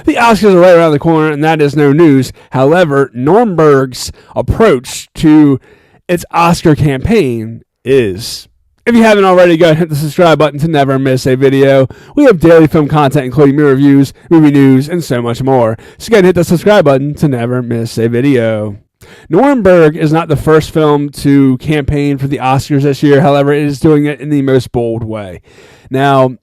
The Oscars are right around the corner, and that is no news. However, Nuremberg's approach to its Oscar campaign is... If you haven't already, go ahead and hit the subscribe button to never miss a video. We have daily film content, including movie reviews, movie news, and so much more. So go ahead and hit the subscribe button to never miss a video. Nuremberg is not the first film to campaign for the Oscars this year. However, it is doing it in the most bold way. Now,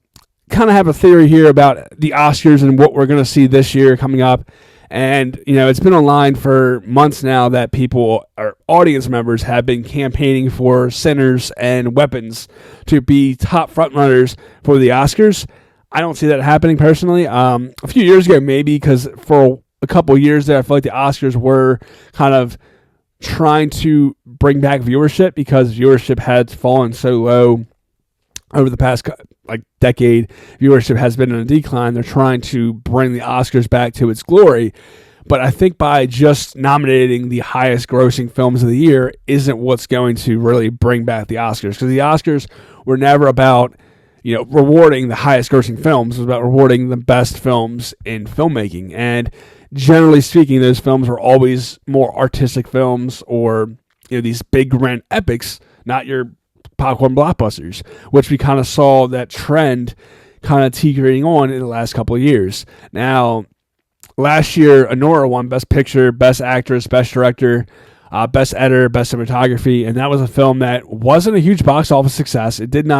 kind of have a theory here about the Oscars and what we're going to see this year coming up. And, it's been online for months now that people, or audience members, have been campaigning for Sinners and Weapons to be top frontrunners for the Oscars. I don't see that happening personally. A few years ago, maybe, because for a couple years there, I feel like the Oscars were kind of trying to bring back viewership because viewership had fallen so low over the past decade. Viewership has been in a decline. They're trying to bring the Oscars back to its glory. But I think by just nominating the highest grossing films of the year isn't what's going to really bring back the Oscars. Because the Oscars were never about, rewarding the highest grossing films. It was about rewarding the best films in filmmaking. And generally speaking, those films were always more artistic films or, these big grand epics, not your popcorn blockbusters, which we kind of saw that trend kind of teetering on in the last couple of years. Now, last year, Anora won Best Picture, Best Actress, Best Director, Best Editor, Best Cinematography, and that was a film that wasn't a huge box office success. It didn't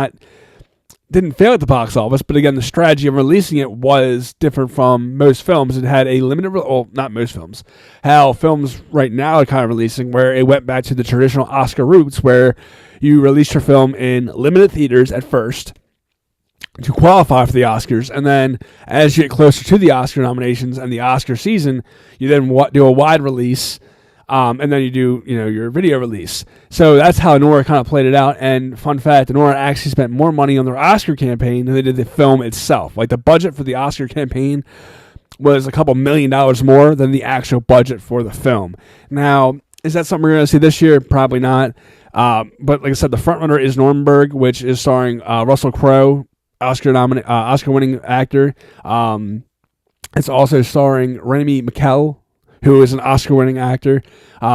fail at the box office, but again, the strategy of releasing it was different from most films. It had a limited, not most films, how films right now are kind of releasing, where it went back to the traditional Oscar roots, where you release your film in limited theaters at first to qualify for the Oscars, and then as you get closer to the Oscar nominations and the Oscar season, you then do a wide release, and then you do, your video release. So that's how Anora kind of played it out. And fun fact, Anora actually spent more money on their Oscar campaign than they did the film itself. Like, the budget for the Oscar campaign was a couple $1 million more than the actual budget for the film. Now, is that something we're going to see this year? Probably not. But like I said, the frontrunner is Nuremberg, which is starring Russell Crowe, Oscar-winning actor. It's also starring Rami Malek, who is an Oscar-winning actor,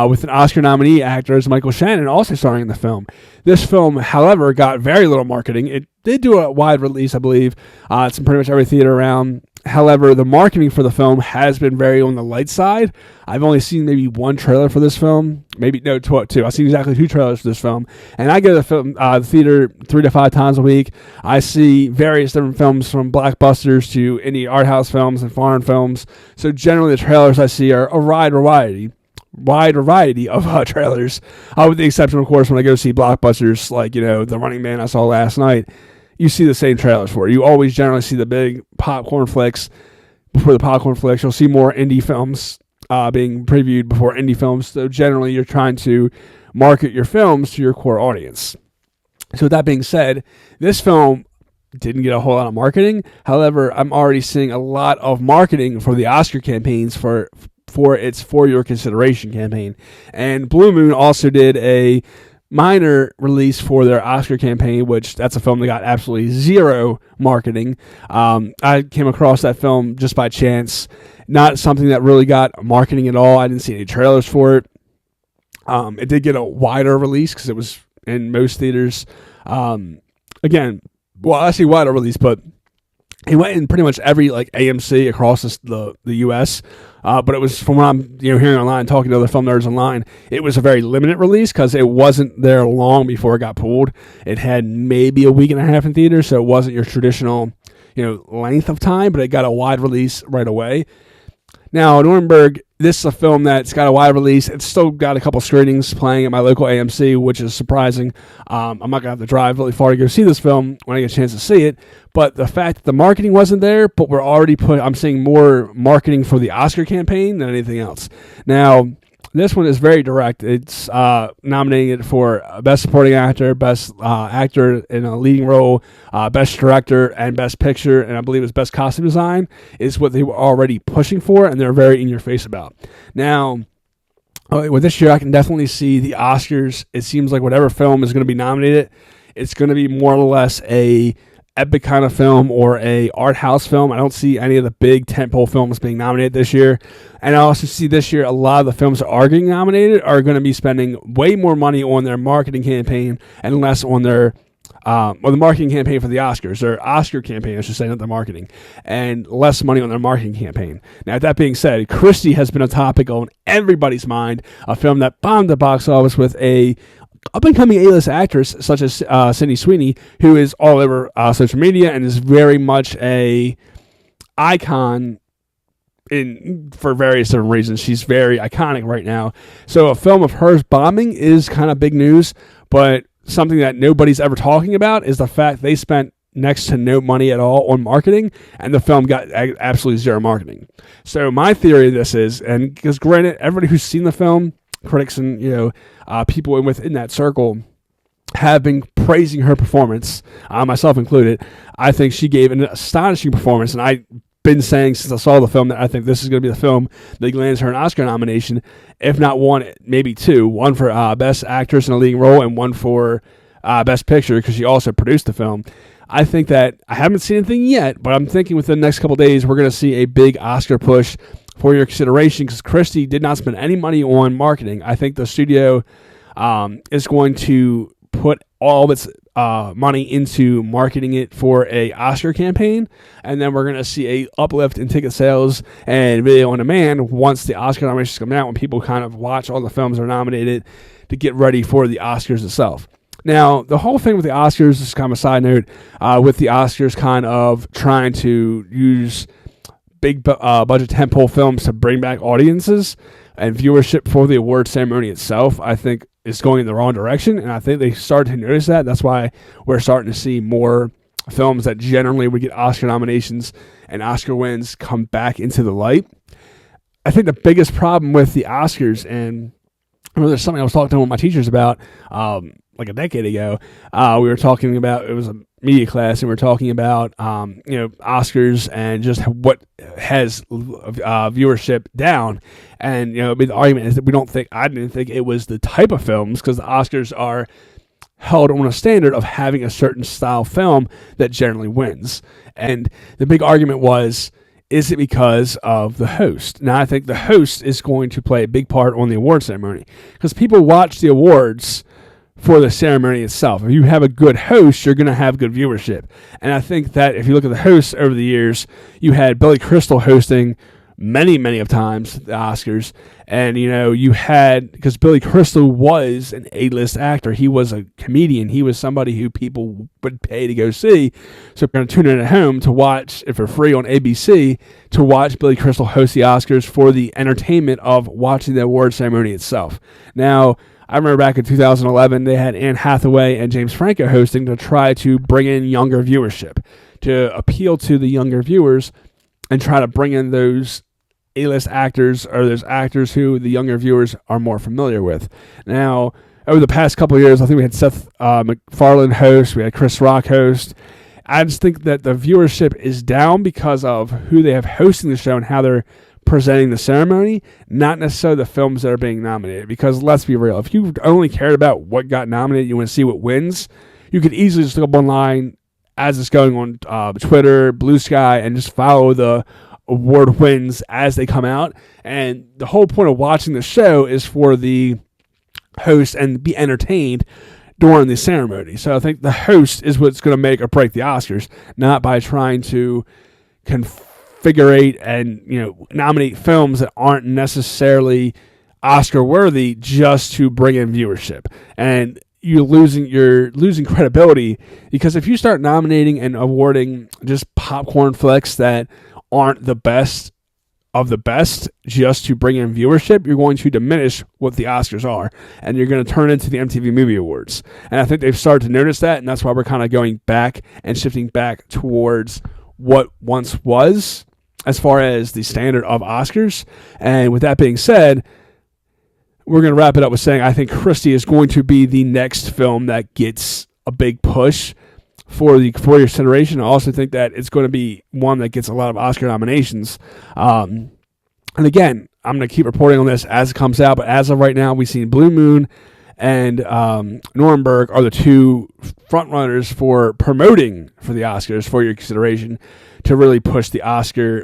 with an Oscar nominee actor as Michael Shannon also starring in the film. This film, however, got very little marketing. It did do a wide release, I believe. It's in pretty much every theater around. However, the marketing for the film has been very on the light side. I've only seen maybe one trailer for this film. Two. I've seen exactly 2 trailers for this film. And I go to the theater 3 to 5 times a week. I see various different films, from blockbusters to indie art house films and foreign films. So generally the trailers I see are a wide variety of trailers, with the exception, of course, when I go see blockbusters like, The Running Man I saw last night. You see the same trailers for it. You always generally see the big popcorn flicks before the popcorn flicks. You'll see more indie films being previewed before indie films. So generally, you're trying to market your films to your core audience. So with that being said, this film didn't get a whole lot of marketing. However, I'm already seeing a lot of marketing for the Oscar campaigns for its For Your Consideration campaign. And Blue Moon also did a minor release for their Oscar campaign, which that's a film that got absolutely zero marketing. I came across that film just by chance, not something that really got marketing at all. I didn't see any trailers for it. It did get a wider release because it was in most theaters. Again, well, I see wider release, but it went in pretty much every AMC across the U.S. But it was, from what I'm hearing online, talking to other film nerds online, it was a very limited release because it wasn't there long before it got pulled. It had maybe a week and a half in theaters, so it wasn't your traditional length of time, but it got a wide release right away. Now, Nuremberg, this is a film that's got a wide release. It's still got a couple screenings playing at my local AMC, which is surprising. I'm not going to have to drive really far to go see this film when I get a chance to see it. But the fact that the marketing wasn't there, but I'm seeing more marketing for the Oscar campaign than anything else. Now, this one is very direct. It's nominated for Best Supporting Actor, Best Actor in a Leading Role, Best Director, and Best Picture, and I believe it's Best Costume Design, is what they were already pushing for, and they're very in your face about. Now, with this year, I can definitely see the Oscars. It seems like whatever film is going to be nominated, it's going to be more or less a epic kind of film or a art house film. I don't see any of the big tentpole films being nominated this year. And I also see this year a lot of the films that are getting nominated are going to be spending way more money on their marketing campaign and less on their the marketing campaign for the Oscars, their Oscar campaign, I should say, not the marketing, and less money on their marketing campaign. Now, that being said, Christie has been a topic on everybody's mind, a film that bombed the box office with a up-and-coming A-list actress such as Sydney Sweeney, who is all over social media and is very much a icon for various different reasons. She's very iconic right now. So a film of hers bombing is kind of big news, but something that nobody's ever talking about is the fact they spent next to no money at all on marketing, and the film got absolutely zero marketing. So my theory of this is, and because granted, everybody who's seen the film, critics and people within that circle, have been praising her performance, myself included. I think she gave an astonishing performance, and I've been saying since I saw the film that I think this is going to be the film that lands her an Oscar nomination, if not one, maybe two. One for Best Actress in a Leading Role and one for Best Picture, because she also produced the film. I think that I haven't seen anything yet, but I'm thinking within the next couple of days we're going to see a big Oscar push for your consideration, because Christie did not spend any money on marketing. I think the studio is going to put all of its money into marketing it for a Oscar campaign, and then we're going to see a uplift in ticket sales and video on demand once the Oscar nominations come out, when people kind of watch all the films that are nominated to get ready for the Oscars itself. Now, the whole thing with the Oscars, this is kind of a side note, with the Oscars kind of trying to use big budget tentpole films to bring back audiences and viewership for the award ceremony itself, I think is going in the wrong direction, and I think they started to notice that. That's why we're starting to see more films that generally would get Oscar nominations and Oscar wins come back into the light. I think the biggest problem with the Oscars, and I know there's something I was talking to one of my teachers about like a decade ago. We were talking about, it was a media class, and we were talking about Oscars and just what has viewership down. And the argument is that I didn't think it was the type of films, because the Oscars are held on a standard of having a certain style film that generally wins. And the big argument was, is it because of the host? Now, I think the host is going to play a big part on the award ceremony, because people watch the awards for the ceremony itself. If you have a good host, you're going to have good viewership. And I think that if you look at the hosts over the years, you had Billy Crystal hosting many of times the Oscars, and you had, because Billy Crystal was an A-list actor, he was a comedian, he was somebody who people would pay to go see. So if you're going to tune in at home to watch, if for free on ABC, to watch Billy Crystal host the Oscars for the entertainment of watching the award ceremony itself. Now, I remember back in 2011, they had Anne Hathaway and James Franco hosting to try to bring in younger viewership, to appeal to the younger viewers and try to bring in those A-list actors, or those actors who the younger viewers are more familiar with. Now, over the past couple of years, I think we had Seth MacFarlane host, we had Chris Rock host. I just think that the viewership is down because of who they have hosting the show and how they're presenting the ceremony, not necessarily the films that are being nominated. Because let's be real, if you only cared about what got nominated, you want to see what wins, you could easily just look up online as it's going on Twitter, Blue Sky, and just follow the award wins as they come out. And the whole point of watching the show is for the host and be entertained during the ceremony. So I think the host is what's going to make or break the Oscars, not by trying to configure and nominate films that aren't necessarily Oscar worthy just to bring in viewership. And you're losing credibility, because if you start nominating and awarding just popcorn flicks that aren't the best of the best just to bring in viewership, you're going to diminish what the Oscars are, and you're going to turn into the MTV Movie Awards. And I think they've started to notice that, and that's why we're kind of going back and shifting back towards what once was as far as the standard of Oscars. And with that being said, we're going to wrap it up with saying I think Christie is going to be the next film that gets a big push for your consideration. I also think that it's going to be one that gets a lot of Oscar nominations. And again, I'm going to keep reporting on this as it comes out, but as of right now, we've seen Blue Moon and Nuremberg are the two front runners for promoting for the Oscars for your consideration to really push the Oscar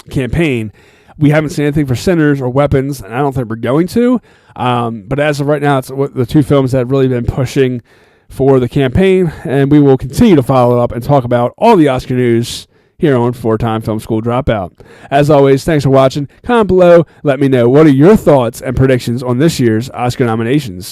campaign. We haven't seen anything for Sinners or Weapons, and I don't think we're going to. But as of right now, it's the two films that have really been pushing for the campaign, and we will continue to follow up and talk about all the Oscar news here on 4-Time Film School Dropout. As always, thanks for watching. Comment below. Let me know what are your thoughts and predictions on this year's Oscar nominations.